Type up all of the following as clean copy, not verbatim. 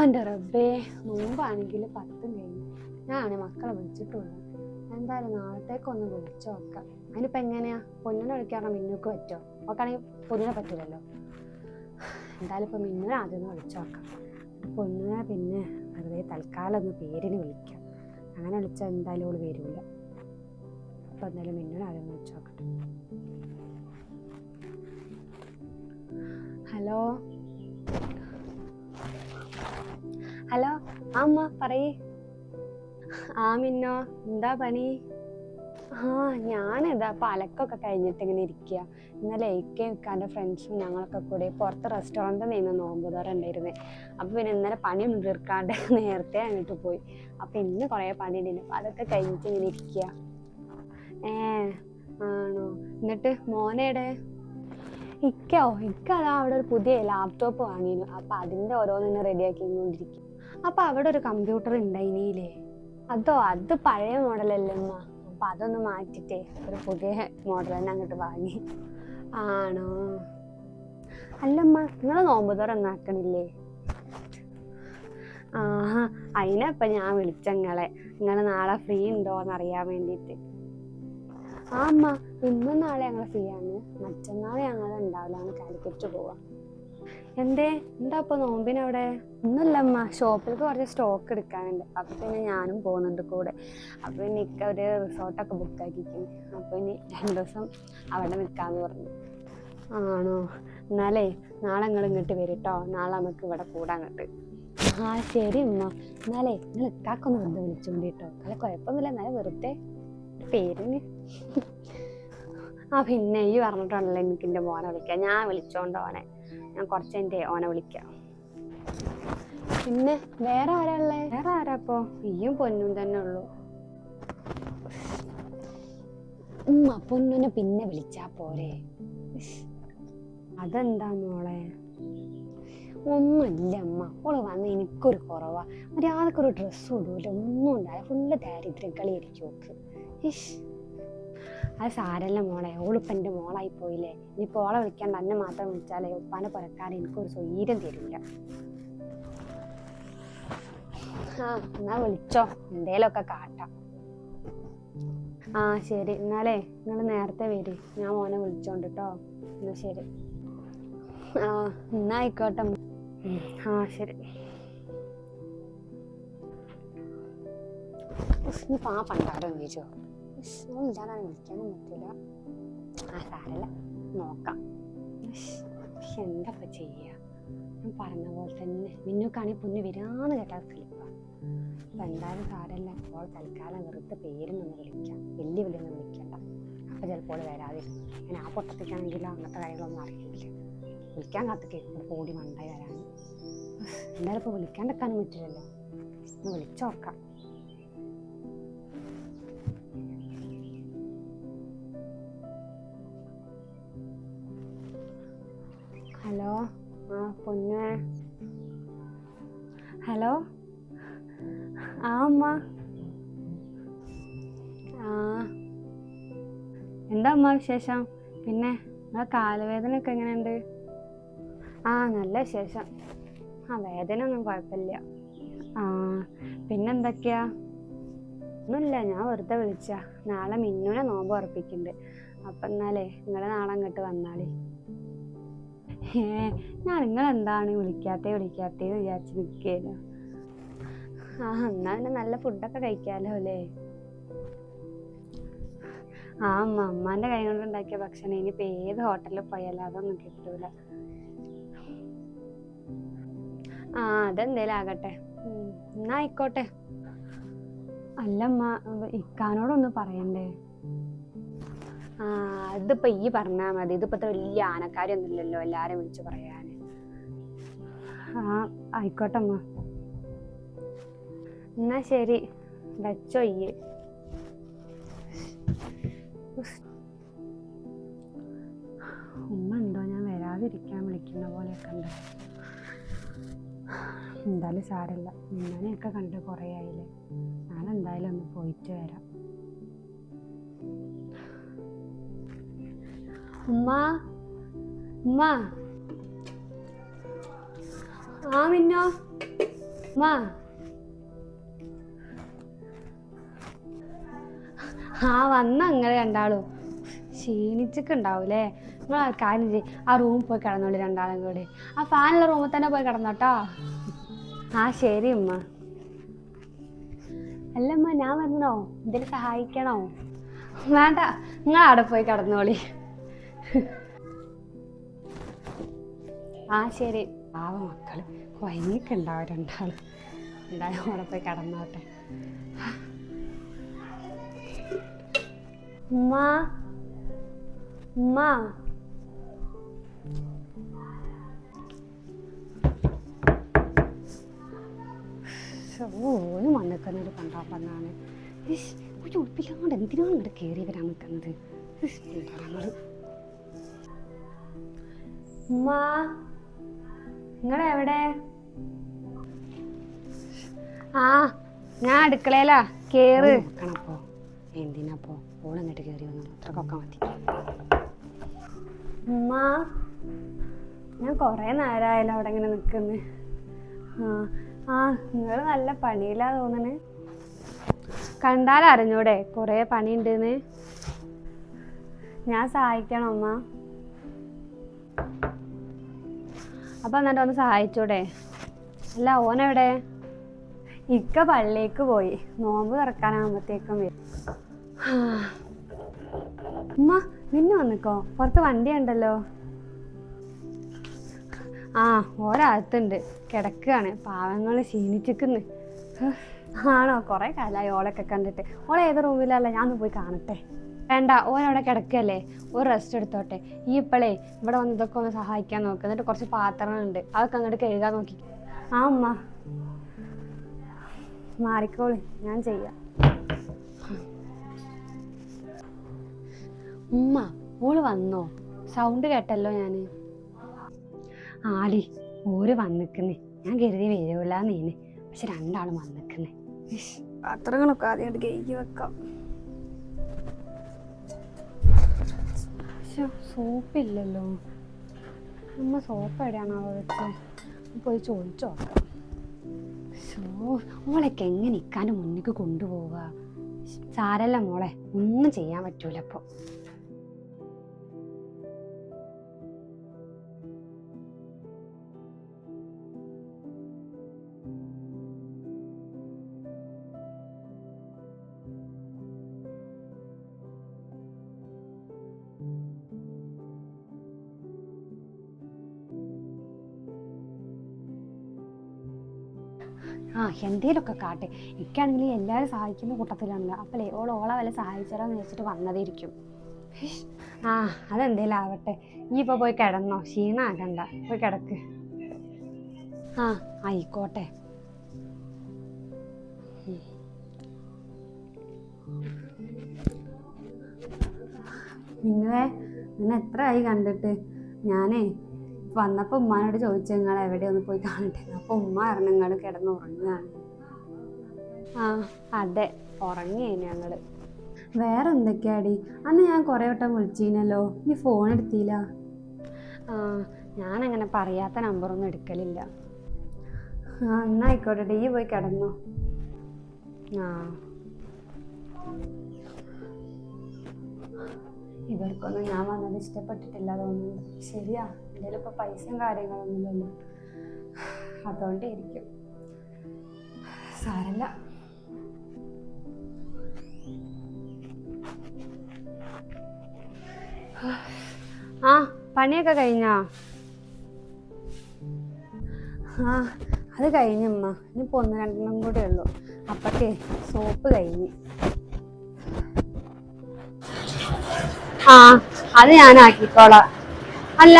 എൻ്റെ റബ്ബേ, നോമ്പാണെങ്കിൽ 10 കഴിഞ്ഞു. ഞാനാണ് മക്കളെ വിളിച്ചിട്ടുള്ളൂ. എന്തായാലും നാളത്തേക്കൊന്ന് വിളിച്ചു നോക്കാം. അതിനിപ്പോൾ എങ്ങനെയാ? പൊന്നിനെ വിളിക്കാറോ മിന്നുക്ക് പറ്റുമോ? നോക്കാണെങ്കിൽ പൊന്നിനെ പറ്റില്ലല്ലോ. എന്തായാലും ഇപ്പോൾ മിന്നിനെ ആദ്യം വിളിച്ചു നോക്കാം. പൊന്നിനെ പിന്നെ വെറുതെ തൽക്കാലം ഒന്ന് പേരിന് വിളിക്കാം. അങ്ങനെ വിളിച്ചാൽ എന്തായാലും അവൾ വരില്ല. അപ്പോൾ എന്തായാലും മിന്നിനെ ആദ്യം വിളിച്ചു നോക്കട്ടെ. ഹലോ ഹലോ, അമ്മ പറയ്. മിന്നോ, എന്താ പണി? ഞാനിതാ അലക്കൊക്കെ കഴിഞ്ഞിട്ട് ഇങ്ങനെ ഇരിക്കുക. ഇന്നലെ ഇക്കാൻ്റെ ഫ്രണ്ട്സും ഞങ്ങളൊക്കെ കൂടി പുറത്ത് റെസ്റ്റോറൻറ്റിൽ നിന്ന് നോമ്പുതോറ ഉണ്ടായിരുന്നേ. അപ്പോൾ പിന്നെ ഇന്നലെ പണിയൊന്നും തീർക്കാണ്ട് നേരത്തെ അങ്ങോട്ട് പോയി. അപ്പോൾ ഇന്ന് കുറേ പണി ഉണ്ടായിരുന്നു. അപ്പോൾ അതൊക്കെ കഴിഞ്ഞിട്ട് ഇങ്ങനെ ഇരിക്കുക. ആണോ? എന്നിട്ട് മോനേടെ? ഇക്ക അതാ അവിടെ ഒരു പുതിയ ലാപ്ടോപ്പ് വാങ്ങിയിരുന്നു. അപ്പോൾ അതിൻ്റെ ഓരോന്നിനെ റെഡിയാക്കിക്കൊണ്ടിരിക്കും. അപ്പോൾ അവിടെ ഒരു കമ്പ്യൂട്ടർ ഉണ്ടായില്ലേ? അത് പഴയ മോഡലല്ലേ അമ്മ? അപ്പം അതൊന്ന് മാറ്റിട്ടേ ഒരു പുതിയ മോഡൽ തന്നെ അങ്ങോട്ട് വാങ്ങി. ആണോ? അല്ലമ്മ, നിങ്ങൾ നോമ്പുതോറ ഒന്നാക്കണില്ലേ? അതിനപ്പം ഞാൻ വിളിച്ചങ്ങളെ. നിങ്ങൾ നാളെ ഫ്രീ ഉണ്ടോയെന്ന് അറിയാൻ വേണ്ടിയിട്ട്. അമ്മ, ഇന്നും നാളെ ഞങ്ങൾ ഫ്രീ ആണ്. മറ്റന്നാൾ ഞങ്ങൾ ഉണ്ടാവില്ല, കാലിക്കറ്റ് പോവാം. എന്താ ഇപ്പോൾ നോമ്പിനവിടെ? ഒന്നുമില്ലമ്മ, ഷോപ്പിലേക്ക് കുറച്ച് സ്റ്റോക്ക് എടുക്കാനുണ്ട്. അപ്പം പിന്നെ ഞാനും പോകുന്നുണ്ട് കൂടെ. അപ്പോൾ പിന്നെ ഇക്ക ഒരു റിസോർട്ടൊക്കെ ബുക്കാക്കിയിരിക്കുന്നു. അപ്പോൾ ഇനി 2 ദിവസം അവിടെ നിൽക്കാമെന്ന് പറഞ്ഞു. ആണോ? എന്നാലേ നാളെ നിങ്ങൾ ഇങ്ങോട്ട് വരും കേട്ടോ. നാളെ നമുക്ക് ഇവിടെ കൂടാൻ അങ്ങോട്ട്. ശരി ഉമ്മ. എന്നാലേ നിങ്ങൾ ഇക്കാക്കൊന്ന് വെറുതെ വിളിച്ചുകൊണ്ട് കേട്ടോ. അല്ല കുഴപ്പമൊന്നുമില്ല, എന്നാലും വെറുതെ പേരിന്. പിന്നെ ഈ പറഞ്ഞിട്ടുണ്ടല്ലോ എനിക്ക് എൻ്റെ മോനെ വിളിക്കാം. ഞാൻ വിളിച്ചോണ്ട് ഞാൻ കുറച്ചെൻ്റെ ഓനെ വിളിക്കാം. പിന്നെ വേറെ ആരാ ഉള്ളേ? വേറെ ആരാപ്പോ? ഈയും പൊന്നും തന്നെ ഉള്ളൂ. പൊന്നിനെ പിന്നെ വിളിച്ചാ പോരെ? അതെന്താ മോളെ? ഒന്നുമില്ല അമ്മ, ഓള് വന്ന് എനിക്കൊരു കുറവാ. മര്യാദക്കൊരു ഡ്രസ്സും ഇടൂല, ഒന്നും ഉണ്ടായ ഫുള്ള് ദാരിദ്ര്യം കളിയായിരിക്കും ഓക്ക്. അത് സാരല്ല മോളെ, ഓളിപ്പം എൻ്റെ മോളായി പോയില്ലേ. ഇനിയിപ്പോൾ ഓളെ വിളിക്കാണ്ട് എന്നെ മാത്രം വിളിച്ചാലേ ഉപ്പാനെ പുറക്കാതെ എനിക്കൊരു സ്വൈര്യം തരില്ല. എന്നാ വിളിച്ചോ, എന്തേലൊക്കെ കാട്ടാം. ശരി, എന്നാലേ നിങ്ങൾ നേരത്തെ വരി. ഞാൻ മോനെ വിളിച്ചോണ്ട് കേട്ടോ. എന്നാ ശരി. എന്നാ ആയിക്കോട്ടെ. ശരി. ഇനിയിപ്പോൾ പണ്ടാരം ചോദിച്ചോ? ഇല്ലാതാണ് വിളിക്കാനും പറ്റില്ല. സാരല്ല, നോക്കാം. എന്താ ചെയ്യുക? ഞാൻ പറഞ്ഞ പോലെ തന്നെ മിന്നുക്കാണെങ്കിൽ പൊന്നു വരാന്ന് കേട്ടാൽ സ്ലിപ്പാ. അപ്പം എന്തായാലും സാരല്ല, അപ്പോൾ തൽക്കാലം വെറുതെ പേരിനൊന്ന് വിളിക്കാം. വലിയ വിളിയൊന്നും വിളിക്കണ്ട. അപ്പം ചിലപ്പോൾ വരാതിരുന്നു. ഞാൻ ആ പൊട്ടത്തേക്കാണെങ്കിലോ അങ്ങനത്തെ കാര്യങ്ങളൊന്നും അറിയില്ല. വിളിക്കാൻ കാത്തിക്കേ ഓടി മണ്ടായി വരാൻ. എന്തായാലും ഇപ്പോൾ വിളിക്കാണ്ടിരിക്കാനും പറ്റില്ലല്ലോ. ഒന്ന് വിളിച്ചു നോക്കാം. ഹലോ, പൊന്നെ. ഹലോ, അമ്മ. എന്താ അമ്മ വിശേഷം? പിന്നെ നിങ്ങളെ കാലുവേദനയൊക്കെ എങ്ങനെയുണ്ട്? നല്ല വിശേഷം. വേദന ഒന്നും കുഴപ്പമില്ല. പിന്നെന്തൊക്കെയാ? ഒന്നുമില്ല, ഞാൻ വെറുതെ വിളിച്ച. നാളെ മിന്നുനെ നോമ്പ് ഉറപ്പിക്കുന്നുണ്ട്. അപ്പം എന്നാലേ നിങ്ങൾ നാളെ അങ്ങോട്ട് വന്നാളേ. ഞാൻ നിങ്ങളെന്താണ് വിളിക്കാത്തേന്ന് വിചാരിച്ച് നിൽക്കുകയായിരുന്നു. എന്നാ പിന്നെ നല്ല ഫുഡൊക്കെ കഴിക്കാമല്ലോ അല്ലേ? അമ്മാൻ്റെ കൈ കൊണ്ട് ഉണ്ടാക്കിയ ഭക്ഷണം ഇനിയിപ്പോൾ ഏത് ഹോട്ടലിൽ പോയാലും അതൊന്നും കിട്ടൂല. അതെന്തേലും ആകട്ടെ. എന്നാ ആയിക്കോട്ടെ. അല്ലമ്മ, ഇക്കാനോടൊന്ന് പറയണ്ടേ? ഇതിപ്പോൾ ഈ പറഞ്ഞാൽ മതി. ഇതിപ്പോഴത്തെ വലിയ ആനക്കാരൊന്നും ഇല്ലല്ലോ എല്ലാവരും വിളിച്ച് പറയാൻ. ആയിക്കോട്ടെ അമ്മ. എന്നാ ശരി, വെച്ചോ. ഉമ്മ ഉണ്ടോ? ഞാൻ വരാതിരിക്കാൻ വിളിക്കുന്ന പോലെയൊക്കെ ഉണ്ട്. എന്തായാലും സാരമില്ല, ഉമ്മനെയൊക്കെ കണ്ട് കുറേ ആയില്ലേ. ഞാൻ എന്തായാലും ഒന്ന് പോയിട്ട് വരാം. ഉമ്മ. മിന്നോ, മാ വന്ന അങ്ങനെ രണ്ടാളും ക്ഷീണിച്ചൊക്കെ ഉണ്ടാവൂലേ. നിങ്ങൾ ആ കാര്യം ചെയ്യും, ആ റൂമിൽ പോയി കിടന്നോളി രണ്ടാളും കൂടി. ആ ഫാനുള്ള റൂമിൽ തന്നെ പോയി കിടന്നോട്ടോ. ശരി ഉമ്മ. അല്ലമ്മ ഞാൻ വരണോ? ഇതിൽ സഹായിക്കണോ? വേണ്ട, നിങ്ങൾ അവിടെ പോയി കിടന്നോളി. ശരി. പാവ മക്കള് കൊയങ്ങിക്ക് ഉണ്ടാവും രണ്ടാളും. എന്തായാലും അവിടെ പോയി കിടന്നോട്ടെ. ഉമ്മ ഉമ്മ ഓനും വന്നിക്കുന്നൊരു കണ്ടാപ്പന്നാണ്. ഒരു ഉടുപ്പില്ലാണ്ട് എന്തിനാണ് ഇങ്ങോട്ട് കയറി വരാൻ നിൽക്കുന്നത്? ഉമ്മ നിങ്ങളെവിടെ? ഞാൻ അടുക്കളയിലാ. കേറ്. നോക്കണപ്പോ എന്തിനാപ്പോ ഓളെന്നിട്ട് കയറി വന്നു? അത്രക്കൊക്കെ മതി. ഉമ്മ ഞാൻ കൊറേ നേരമായാലോ അവിടെ ഇങ്ങനെ നിൽക്കുന്നു. നിങ്ങൾ നല്ല പണിയിലാ തോന്നണ്. കണ്ടാലറിഞ്ഞൂടെ കൊറേ പണിയുണ്ടെന്ന്. ഞാൻ സഹായിക്കണോ അമ്മ? അപ്പൊ എന്നിട്ട് ഒന്ന് സഹായിച്ചൂടെ? അല്ല ഓനെവിടെ? ഇക്ക പള്ളിക്ക് പോയി. നോമ്പ് തുറക്കാനാകുമ്പത്തേക്കും വരും. ഉമ്മ നിന്നെ വന്നിക്കോ, പുറത്ത് വണ്ടി ഉണ്ടല്ലോ. ഒരാഴത്തുണ്ട്, കിടക്കുകയാണ്. പാവങ്ങൾ ക്ഷീണിച്ചിരിക്കുന്നു. ആണോ? കുറെ കാലമായി ഓളൊക്കെ കണ്ടിട്ട്. ഓളെ ഏത് റൂമിലല്ല, ഞാൻ ഒന്ന് പോയി കാണട്ടെ. വേണ്ട, ഓനവിടെ കിടക്കല്ലേ, ഒരു റെസ്റ്റ് എടുത്തോട്ടെ. ഈ ഇപ്പോഴേ ഇവിടെ വന്ന് ഇതൊക്കെ ഒന്ന് സഹായിക്കാൻ നോക്ക്. എന്നിട്ട് കുറച്ച് പാത്രങ്ങളുണ്ട്, അതൊക്കെ അങ്ങോട്ട് കഴുകാൻ നോക്കി. ഉമ്മ മാറിക്കോളി, ഞാൻ ചെയ്യാം. ഉമ്മ ഓള് വന്നോ? സൗണ്ട് കേട്ടല്ലോ ഞാന്. ഓര് വന്നിക്കുന്നേ. ഞാൻ കരുതി വരുമല്ലാന്നേന്, പക്ഷെ രണ്ടാളും വന്നിക്കുന്നേ. പാത്രങ്ങളൊക്കെ ആദ്യം കഴുകി വെക്കാം. സോപ്പില്ലല്ലോ. അമ്മ സോപ്പ് എവിടെയാണോ വെച്ച്? പോയി ചോദിച്ചു നോക്കാം. മോളൊക്കെ എങ്ങനെ ഇക്കാൻ്റെ മുന്നിക്ക് കൊണ്ടുപോവുക? സാരല്ല മോളെ, ഒന്നും ചെയ്യാൻ പറ്റൂല. അപ്പൊ എന്തേലൊക്കെ കാട്ടെ. എനിക്കാണെങ്കിൽ എല്ലാവരും സഹായിക്കുന്ന കൂട്ടത്തിലാണല്ലോ. അപ്പല്ലേ ഓളെ വല്ല സഹായിച്ചാലോന്ന് വെച്ചിട്ട് വന്നതായിരിക്കും. അതെന്തേലും ആവട്ടെ. ഈ ഇപ്പൊ പോയി കിടന്നോ, ക്ഷീണാകണ്ട, പോയി കിടക്ക്. ആയിക്കോട്ടെ. നിന്നെ എത്ര ആയി കണ്ടിട്ട്? ഞാനേ വന്നപ്പോ ഉമ്മാനോട് ചോദിച്ചു നിങ്ങൾ എവിടെ ഒന്ന് പോയി കാണട്ടെ. അപ്പൊ ഉമ്മ പറഞ്ഞു നിങ്ങൾ കിടന്ന് ഉറങ്ങാണ്. അതെ, ഉറങ്ങിയേ ഞങ്ങള്. വേറെ എന്തൊക്കെയാടി? അന്ന് ഞാൻ കുറെ വട്ടം വിളിച്ചീനല്ലോ, ഈ ഫോൺ എടുത്തില്ല. ഞാനങ്ങനെ പറയാത്ത നമ്പറൊന്നും എടുക്കലില്ല. എന്നാ ആയിക്കോട്ടെ, ഈ പോയി കിടന്നോ. ഇവർക്കൊന്നും ഞാൻ വന്നത് ഇഷ്ടപ്പെട്ടിട്ടില്ല തോന്നുന്നു. ശരിയാ, എൻ്റെ ഇപ്പൊ പൈസയും കാര്യങ്ങളൊന്നുമില്ലല്ലോ, അതുകൊണ്ടേയിരിക്കും. സാരല്ല. പണിയൊക്കെ കഴിഞ്ഞോ? അത് കഴിഞ്ഞമ്മ. ഇനിയിപ്പോ 1-2 കൂടെ ഉള്ളു. അപ്പത്തെ സോപ്പ് കഴിഞ്ഞ്. അത് ഞാൻ ആക്കിക്കോളാം. അല്ല,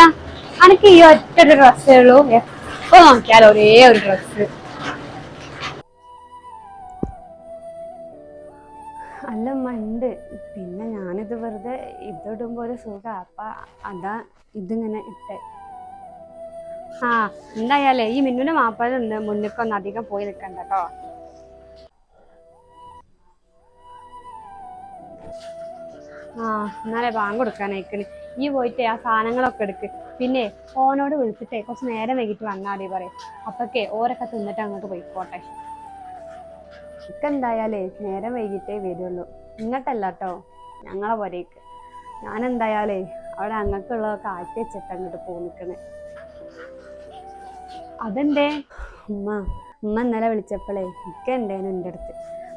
അനക്ക് ഈ ഒറ്റൊരു ഡ്രസ്സേ ഉള്ളൂ? എപ്പോ നോക്കിയാലും ഒരേ ഒരു ഡ്രസ്സ്. അല്ലമ്മ ഉണ്ട്. പിന്നെ ഞാനിത് വെറുതെ ഇതിടുമ്പോ ഒരു സുഖ, അപ്പൊ അതാ ഇതിങ്ങനെ ഇട്ടേ. എന്തായാലേ ഈ മിന്നുന്റെ മാപ്പഴുണ്ട്, മുന്നിക്കൊന്നും അധികം പോയി നിൽക്കണ്ട കേട്ടോ. എന്നാലേ ബാങ്ക് കൊടുക്കാനായിക്കണ്. ഈ പോയിട്ട് ആ സാധനങ്ങളൊക്കെ എടുക്ക്. പിന്നെ ഓനോട് വിളിച്ചിട്ടേ കുറച്ച് നേരം വൈകിട്ട് വന്നാൽ മതി പറയും. അപ്പൊക്കെ ഓരൊക്കെ തിന്നിട്ട് അങ്ങോട്ട് പോയിക്കോട്ടെ. എന്തായാലേ നേരം വൈകിട്ടേ വരുള്ളൂ. ഇങ്ങോട്ടല്ല കേട്ടോ, ഞങ്ങളെ പുരയ്ക്ക്. ഞാനെന്തായാലേ അവിടെ അങ്ങക്കുള്ളതൊക്കെ ആക്കി വെച്ചിട്ട് അങ്ങോട്ട് പോന്നിക്കണേ. അതെന്തേ? ഉമ്മ ഉമ്മ ഇന്നലെ വിളിച്ചപ്പോഴേ ഇക്ക ഉണ്ടേനു എൻ്റെ അടുത്ത്.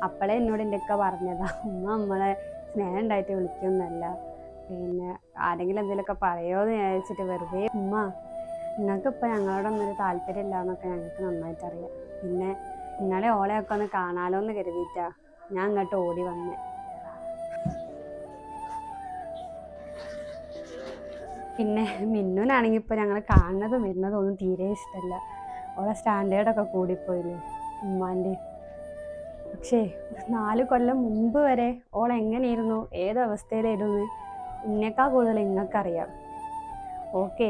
അപ്പോഴേ എന്നോട് എൻ്റെ ഒക്കെ പറഞ്ഞതാ, ഉമ്മ നമ്മളെ സ്നേഹം ഉണ്ടായിട്ട് വിളിക്കൊന്നല്ല, പിന്നെ ആരെങ്കിലും എന്തെങ്കിലുമൊക്കെ പറയുമോയെന്ന് വിചാരിച്ചിട്ട് വെറുതെ. ഉമ്മ നിങ്ങൾക്കിപ്പോൾ ഞങ്ങളോടൊന്നൊരു താല്പര്യമില്ല എന്നൊക്കെ ഞങ്ങൾക്ക് നന്നായിട്ട് അറിയാം. പിന്നെ നിങ്ങളെ ഓളെയൊക്കെ ഒന്ന് കാണാലോ എന്ന് കരുതിയിട്ടാ ഞാൻ ഇങ്ങോട്ട് ഓടി വന്നേ. പിന്നെ മിന്നുനാണെങ്കിൽ ഇപ്പോൾ ഞങ്ങൾ കാണുന്നതും വരുന്നതും ഒന്നും തീരെ ഇഷ്ടമല്ല. ഓളെ സ്റ്റാൻഡേർഡൊക്കെ കൂടിപ്പോയില്ലേ ഉമ്മാൻ്റെ. പക്ഷേ 4 കൊല്ലം മുമ്പ് വരെ ഓൾ എങ്ങനെയായിരുന്നു, ഏതവസ്ഥയിലായിരുന്നു ഇന്നേക്കാൾ കൂടുതൽ നിങ്ങൾക്കറിയാം. ഓക്കെ,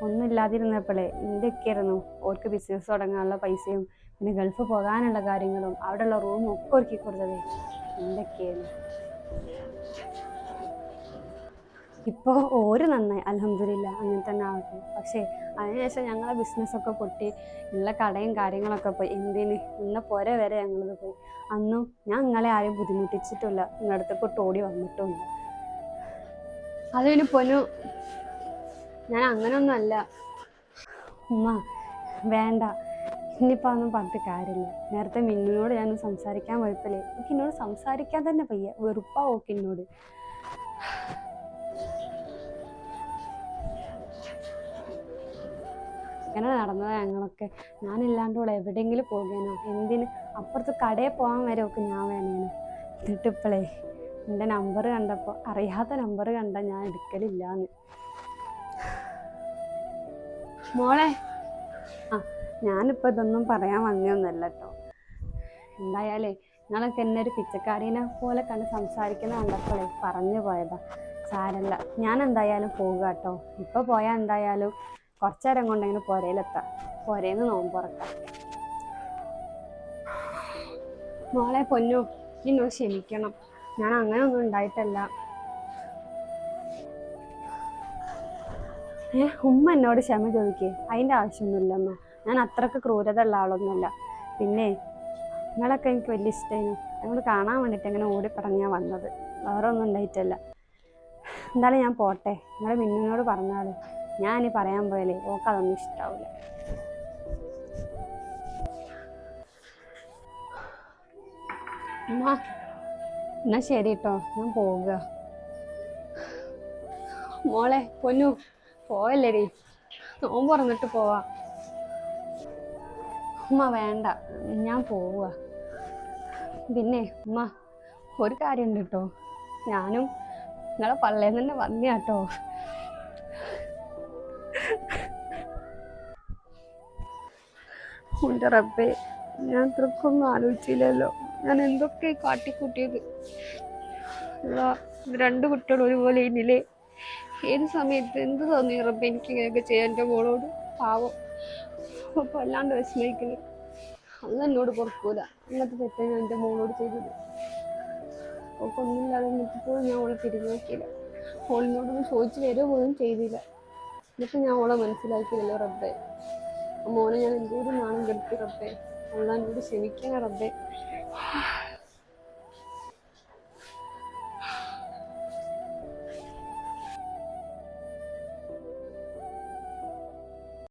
ഒന്നും ഇല്ലാതിരുന്നപ്പോഴേ എന്തൊക്കെയായിരുന്നു ഓർക്ക് ബിസിനസ് തുടങ്ങാനുള്ള പൈസയും പിന്നെ ഗൾഫ് പോകാനുള്ള കാര്യങ്ങളും അവിടെയുള്ള റൂമും ഒക്കെ ഒരുക്കി കൊടുത്തത് എന്തൊക്കെയായിരുന്നു. ഇപ്പോൾ ഓര് നന്നായി, അൽഹംദുലില്ലാ, അങ്ങനെ തന്നെ ആവട്ടെ. പക്ഷേ അതിനുശേഷം ഞങ്ങളെ ബിസിനസ്സൊക്കെ പൊട്ടി, ഉള്ള കടയും കാര്യങ്ങളൊക്കെ പോയി. എന്തിന് ഇന്ന പോര വരെ ഞങ്ങളത് പോയി. അന്നും ഞാൻ നിങ്ങളെ ആരും ബുദ്ധിമുട്ടിച്ചിട്ടില്ല, നിങ്ങളുടെ അടുത്തേക്ക് ഓടി വന്നിട്ടുമില്ല. അതിന് പൊന്നു, ഞാൻ അങ്ങനൊന്നും അല്ല. ഉമ്മ വേണ്ട, ഇനിയിപ്പോൾ ഒന്നും പറഞ്ഞിട്ട് കാര്യമില്ല. നേരത്തെ മിന്നുനോട് ഞാൻ സംസാരിക്കാൻ പോയപ്പോഴേ എനിക്ക് എന്നോട് സംസാരിക്കാൻ തന്നെ വയ്യ, വെറുപ്പാ ഓക്ക് എന്നോട്. ഇങ്ങനെ നടന്നത് ഞങ്ങളൊക്കെ. ഞാനില്ലാണ്ട് ഇവിടെ എവിടെയെങ്കിലും പോകാനോ എന്തിന്, അപ്പുറത്ത് കടയിൽ പോകാൻ വരെ ഒക്കെ ഞാൻ വേണേനു. എന്നിട്ടിപ്പോഴേ എൻ്റെ നമ്പർ കണ്ടപ്പോൾ, അറിയാത്ത നമ്പർ കണ്ടാൽ ഞാൻ എടുക്കലില്ലാന്ന്. മോളെ, ഞാനിപ്പോൾ ഇതൊന്നും പറയാൻ വന്നൊന്നുമല്ല കേട്ടോ. എന്തായാലേ നിങ്ങളൊക്കെ എന്നെ ഒരു പിച്ചക്കാരീനെ പോലെ കണ്ട് സംസാരിക്കുന്ന കണ്ടപ്പോഴേ പറഞ്ഞു പോയതാ. സാരല്ല, ഞാൻ എന്തായാലും പോകുക കേട്ടോ. ഇപ്പോൾ പോയാൽ എന്തായാലും കുറച്ചു നേരം കൊണ്ടെങ്കിലും പുരയിലെത്താം, പുരയിന്ന് നോമ്പുറക്കാം. മോളെ പൊന്നു, എന്നോട് ക്ഷമിക്കണം, ഞാൻ അങ്ങനെ ഒന്നും ഉണ്ടായിട്ടല്ല. ഉമ്മ എന്നോട് ക്ഷമ ചോദിക്കേ, അതിൻ്റെ ആവശ്യമൊന്നുമില്ലമ്മ. ഞാൻ അത്രക്ക് ക്രൂരത ഉള്ള ആളൊന്നുമല്ല. പിന്നെ നിങ്ങളൊക്കെ എനിക്ക് വലിയ ഇഷ്ടമായിരുന്നു, ഞങ്ങൾ കാണാൻ വേണ്ടിയിട്ട് അങ്ങനെ ഓടിപ്പടഞ്ഞാൽ വന്നത്, വേറെ ഒന്നും ഉണ്ടായിട്ടല്ല. എന്തായാലും ഞാൻ പോട്ടെ. നിങ്ങൾ മിന്നുവിനോട് പറഞ്ഞാൽ ഞാനീ പറയാൻ പോയാലേ ഓക്ക് അതൊന്നും ഇഷ്ടാവില്ല. എന്നാ ശരി കേട്ടോ, ഞാൻ പോവുക. മോളെ പൊന്നു, പോവല്ലേടി, നോമ്പ് തുറന്നിട്ട് പോവാ. ഉമ്മ വേണ്ട, ഞാൻ പോവുക. പിന്നെ ഉമ്മ ഒരു കാര്യമുണ്ട് കേട്ടോ, ഞാനും നിങ്ങളെ പള്ളിയിൽ തന്നെ വന്നിയാട്ടോ. എൻ്റെ റബ്ബേ, ഞാൻ അത്രക്കൊന്നും ആലോചിച്ചില്ലല്ലോ, ഞാൻ എന്തൊക്കെ കാട്ടിക്കൂട്ടിയത്. 2 കുട്ടികൾ ഒരുപോലെ ഇന്നില്ലേ, ഏത് സമയത്ത് എന്ത് തോന്നി റബ്ബേ എനിക്ക് ഇങ്ങനെയൊക്കെ ചെയ്യാൻ എൻ്റെ മോളോട്. പാവം അപ്പോൾ അല്ലാണ്ട് വിഷമിക്കുന്നത്, അന്ന് എന്നോട് പൊറുക്കൂല. ഇങ്ങനത്തെ തെറ്റാണ് ഞാൻ എൻ്റെ മോളോട് ചെയ്തത്. അവൾക്ക് ഒന്നുമില്ലാതെ നിൽക്കുമ്പോൾ ഞാൻ അവളെ തിരിഞ്ഞു നോക്കിയില്ല, ഓളിനോടൊന്നും ചോദിച്ചു വരിക പോലും ചെയ്തില്ല. എന്നിട്ട് ഞാൻ അവളെ മനസ്സിലാക്കിയില്ലല്ലോ റബ്ബേ. മോനെ ഞാൻ എന്തോരം നാണം കെടുത്തി റബ്ബേ. അള്ളാ എന്നോട് ക്ഷമിക്കണേ റബ്ബേ.